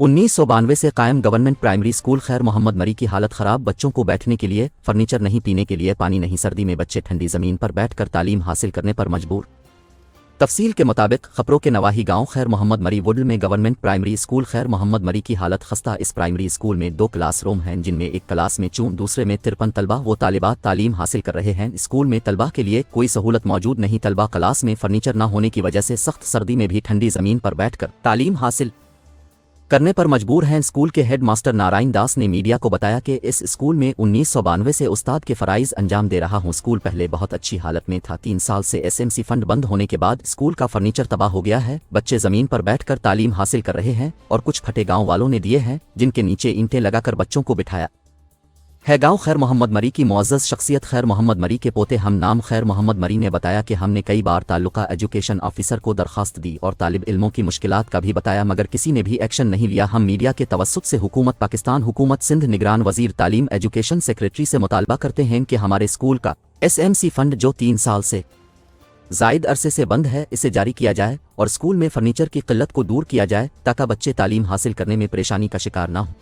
1992 से कायम government primary school खैर मोहम्मद मरी की हालत ख़राब। बच्चों को बैठने के लिए फर्नीचर नहीं, पीने के लिए पानी नहीं, सर्दी में बच्चे ठंडी ज़मीन पर बैठकर तालीम हासिल करने पर मजबूर। तफसील के मुताबिक खपरों के नवाही गांव खैर मोहम्मद मरी वुडल में गवर्नमेंट प्राइमरी स्कूल खैर मोहम्मद मरी की हालत खस्ता। इस प्राइमरी स्कूल में 2 क्लासरूम हैं, जिनमें एक क्लास में 4, दूसरे में 53 तलबा व तालिबात तालीम हासिल कर रहे हैं। स्कूल में तलबा के लिए कोई सहूलत मौजूद नहीं। तलबा क्लास में फर्नीचर न होने की वजह से सख्त सर्दी में भी ठंडी ज़मीन पर बैठकर तालीम हासिल करने पर मजबूर हैं। स्कूल के हेड मास्टर नारायण दास ने मीडिया को बताया कि इस स्कूल में 1992 से उस्ताद के फ़राइज़ अंजाम दे रहा हूं। स्कूल पहले बहुत अच्छी हालत में था। 3 साल से एसएमसी फंड बंद होने के बाद स्कूल का फर्नीचर तबाह हो गया है। बच्चे ज़मीन पर बैठकर तालीम हासिल कर रहे हैं और कुछ फटे गाँव वालों ने दिए हैं, जिनके नीचे ईंटें लगाकर बच्चों को बिठाया है। गांव खैर मोहम्मद मरी की मुअज़्ज़ज़ शख्सियत खैर मोहम्मद मरी के पोते हम नाम खैर मोहम्मद मरी ने बताया कि हमने कई बार ताल्लुका एजुकेशन ऑफिसर को दरख्वास्त दी और तालिब इल्मों की मुश्किलात का भी बताया, मगर किसी ने भी एक्शन नहीं लिया। हम मीडिया के तवस्सुत से हुकूमत पाकिस्तान, हुकूमत सिंध, निगरान वज़ीर तालीम, एजुकेशन सेक्रेटरी से मुतालबा करते हैं कि हमारे स्कूल का एसएमसी फंड जो 3 साल से ज़ायद अरसे से बंद है, इसे जारी किया जाए और स्कूल में फर्नीचर की किल्लत को दूर किया जाए ताकि बच्चे तालीम हासिल करने में परेशानी का शिकार न हों।